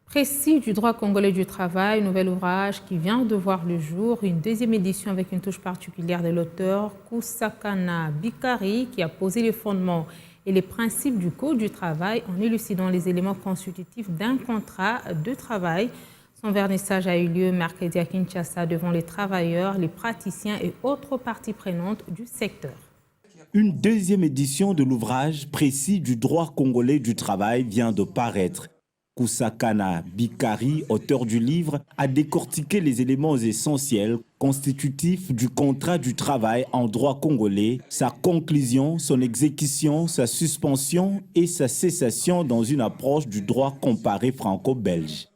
Précis du droit congolais du travail, nouvel ouvrage qui vient de voir le jour, une deuxième édition avec une touche particulière de l'auteur Kusakana Bikari qui a posé les fondements et les principes du Code du travail en élucidant les éléments constitutifs d'un contrat de travail. Son vernissage a eu lieu mercredi à Kinshasa devant les travailleurs, les praticiens et autres parties prenantes du secteur. Une deuxième édition de l'ouvrage Précis du droit congolais du travail vient de paraître. Kusakana Bikari, auteur du livre, a décortiqué les éléments essentiels constitutifs du contrat du travail en droit congolais, sa conclusion, son exécution, sa suspension et sa cessation dans une approche du droit comparé franco-belge.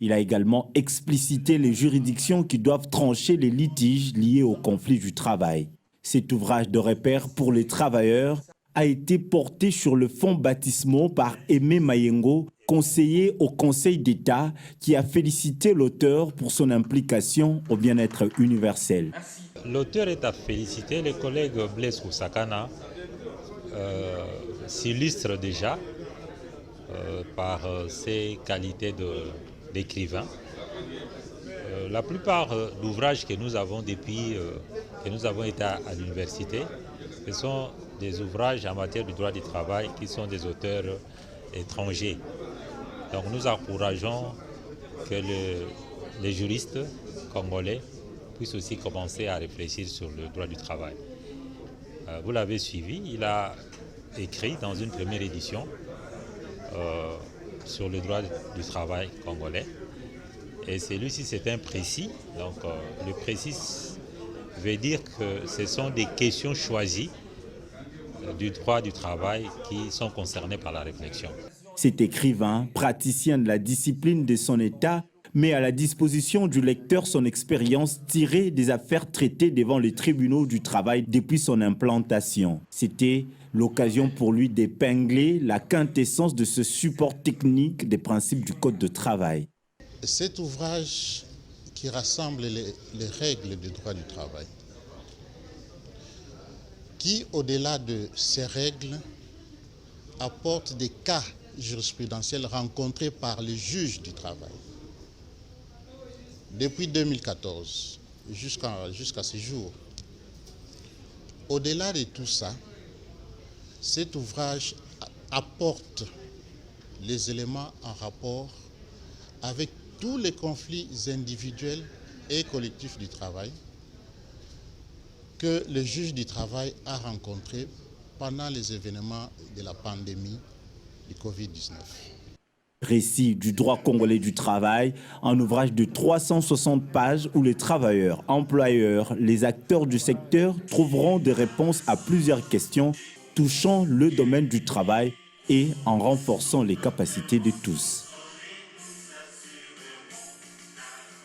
Il a également explicité les juridictions qui doivent trancher les litiges liés au conflit du travail. Cet ouvrage de repère pour les travailleurs a été porté sur le fonds baptismaux par Aimé Mayengo, conseiller au Conseil d'État, qui a félicité l'auteur pour son implication au bien-être universel. L'auteur est à féliciter. Les collègues Blaise Kusakana s'illustrent déjà par ses qualités d'écrivain. La plupart d'ouvrages que nous avons depuis que nous avons été à l'université, ce sont des ouvrages en matière du droit du travail qui sont des auteurs étrangers. Donc nous encourageons que les juristes congolais puissent aussi commencer à réfléchir sur le droit du travail. Vous l'avez suivi, il a écrit dans une première édition sur le droit du travail congolais. Et celui-ci, c'est un précis. Donc le précis veut dire que ce sont des questions choisies du droit du travail qui sont concernées par la réflexion. Cet écrivain, praticien de la discipline de son État, met à la disposition du lecteur son expérience tirée des affaires traitées devant les tribunaux du travail depuis son implantation. C'était l'occasion pour lui d'épingler la quintessence de ce support technique des principes du Code de travail. Cet ouvrage qui rassemble les règles du droit du travail, qui, au-delà de ces règles, apporte des cas jurisprudentiels rencontrés par les juges du travail. Depuis 2014 jusqu'à ce jour. Au-delà de tout ça, cet ouvrage apporte les éléments en rapport avec tous les conflits individuels et collectifs du travail que le juge du travail a rencontrés pendant les événements de la pandémie du Covid-19. Récit du droit congolais du travail, un ouvrage de 360 pages où les travailleurs, employeurs, les acteurs du secteur trouveront des réponses à plusieurs questions touchant le domaine du travail et en renforçant les capacités de tous.